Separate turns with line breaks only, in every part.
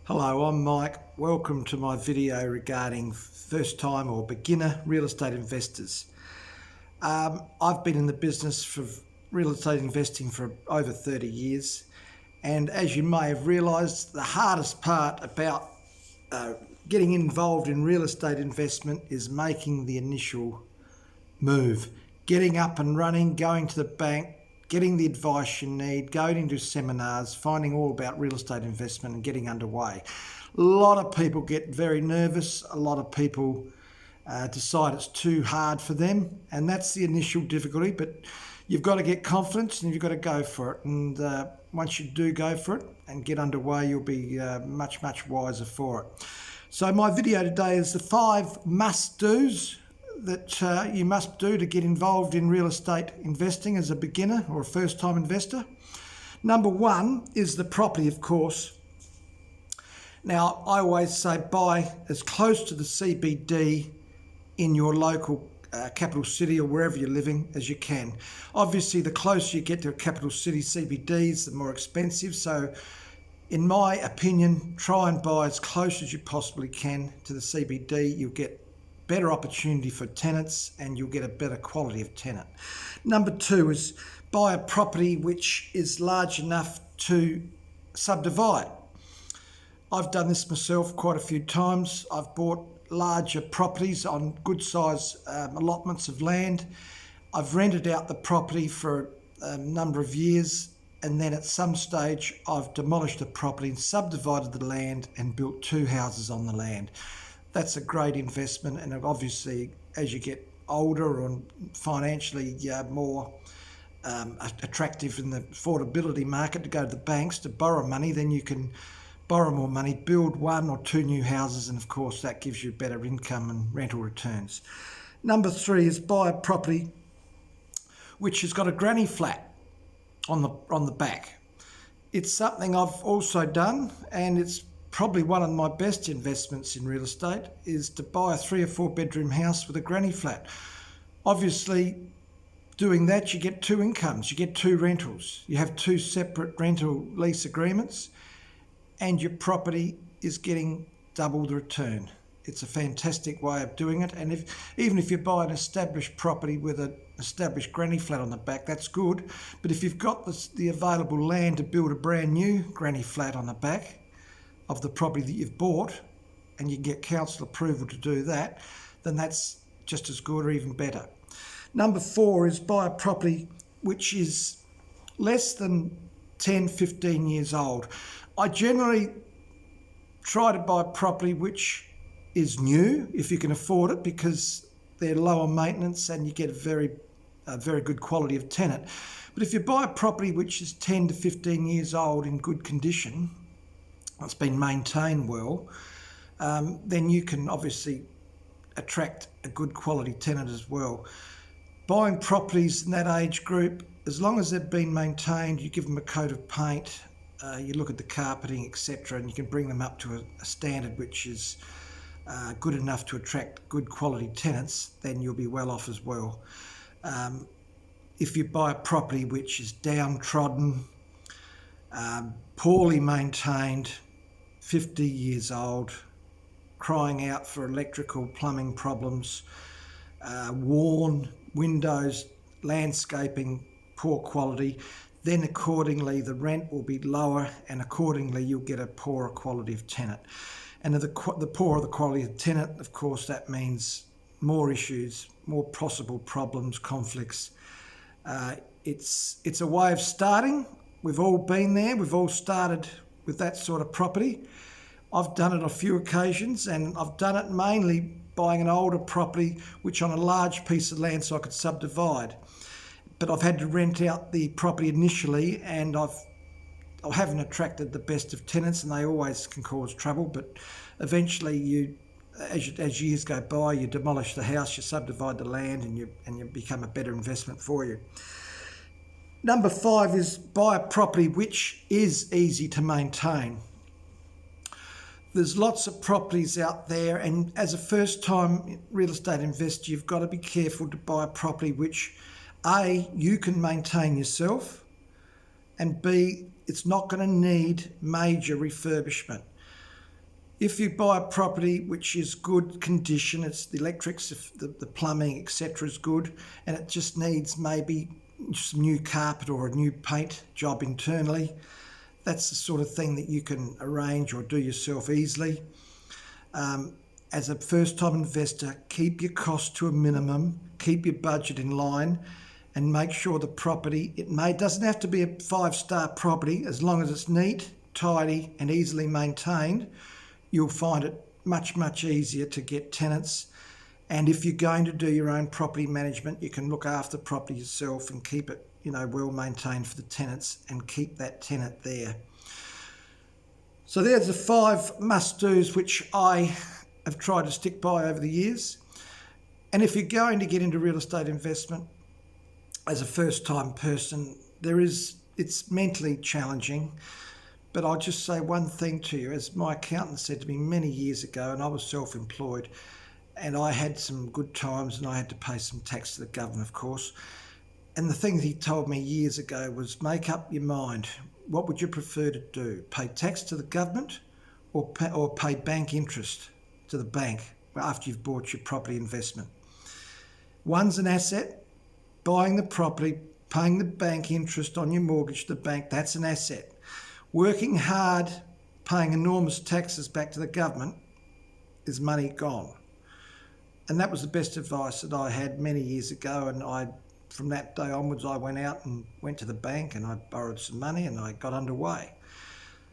Hello, I'm Mike. Welcome to my video regarding first time or beginner real estate investors. I've been in the business for real estate investing for over 30 years, and as you may have realised, the hardest part about getting involved in real estate investment is making the initial move, getting up and running, going to the bank, getting the advice you need, going into seminars, finding all about real estate investment and getting underway. A lot of people get very nervous. A lot of people decide it's too hard for them, and that's the initial difficulty. But you've got to get confidence and you've got to go for it. And once you do go for it and get underway, you'll be much wiser for it. So my video today is the 5 must-dos that you must do to get involved in real estate investing as a beginner or a first-time investor. Number 1 is the property, of course. Now, I always say buy as close to the CBD in your local capital city or wherever you're living as you can. Obviously, the closer you get to a capital city CBDs, the more expensive. So, in my opinion, try and buy as close as you possibly can to the CBD. You'll get better opportunity for tenants and you'll get a better quality of tenant. Number 2 is buy a property which is large enough to subdivide. I've done this myself quite a few times. I've bought larger properties on good size allotments of land. I've rented out the property for a number of years, and then at some stage I've demolished the property and subdivided the land and built 2 houses on the land. That's a great investment, and obviously as you get older and financially more attractive in the affordability market to go to the banks to borrow money, then you can borrow more money, build 1 or 2 new houses, and of course that gives you better income and rental returns. Number 3 is buy a property which has got a granny flat on the back. It's something I've also done, and it's probably one of my best investments in real estate is to buy a 3 or 4 bedroom house with a granny flat. Obviously, doing that, you get 2 incomes, you get 2 rentals, you have 2 separate rental lease agreements, and your property is getting double the return. It's a fantastic way of doing it, and even if you buy an established property with an established granny flat on the back, that's good. But if you've got the available land to build a brand new granny flat on the back of the property that you've bought, and you get council approval to do that, then that's just as good or even better. Number 4 is buy a property which is less than 10, 15 years old. I generally try to buy property which is new if you can afford it, because they're lower maintenance and you get a very good quality of tenant. But if you buy a property which is 10 to 15 years old in good condition, it's been maintained well, then you can obviously attract a good quality tenant as well. Buying properties in that age group, as long as they've been maintained, you give them a coat of paint, you look at the carpeting, etc., and you can bring them up to a standard which is good enough to attract good quality tenants, then you'll be well off as well. If you buy a property which is downtrodden, poorly maintained, 50 years old, crying out for electrical plumbing problems, worn windows, landscaping, poor quality, then accordingly the rent will be lower, and accordingly you'll get a poorer quality of tenant. And the poorer the quality of tenant, of course, that means more issues, more possible problems, conflicts. It's a way of starting. We've all been there. We've all started with that sort of property. I've done it on a few occasions, and I've done it mainly buying an older property which on a large piece of land so I could subdivide. But I've had to rent out the property initially, and I haven't attracted the best of tenants, and they always can cause trouble. But eventually, as years go by, you demolish the house, you subdivide the land, and you become a better investment for you. Number 5 is buy a property which is easy to maintain. There's lots of properties out there, and as a first-time real estate investor, you've got to be careful to buy a property which, A, you can maintain yourself, and B, it's not going to need major refurbishment. If you buy a property which is good condition, it's the electrics, the plumbing, etc. is good, and it just needs maybe some new carpet or a new paint job internally, that's the sort of thing that you can arrange or do yourself easily. As a first-time investor, keep your costs to a minimum, keep your budget in line, and make sure the property, doesn't have to be a 5-star property, as long as it's neat, tidy, and easily maintained. You'll find it much easier to get tenants. And if you're going to do your own property management, you can look after the property yourself and keep it, well maintained for the tenants and keep that tenant there. So there's the 5 must-dos which I have tried to stick by over the years. And if you're going to get into real estate investment as a first-time person, it's mentally challenging. But I'll just say one thing to you. As my accountant said to me many years ago, and I was self-employed, and I had some good times and I had to pay some tax to the government, of course. And the thing that he told me years ago was, make up your mind. What would you prefer to do? Pay tax to the government or pay bank interest to the bank after you've bought your property investment? One's an asset. Buying the property, paying the bank interest on your mortgage to the bank, that's an asset. Working hard, paying enormous taxes back to the government is money gone. And that was the best advice that I had many years ago. And from that day onwards, I went out and went to the bank and I borrowed some money and I got underway.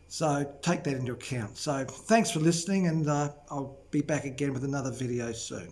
So take that into account. So thanks for listening, and I'll be back again with another video soon.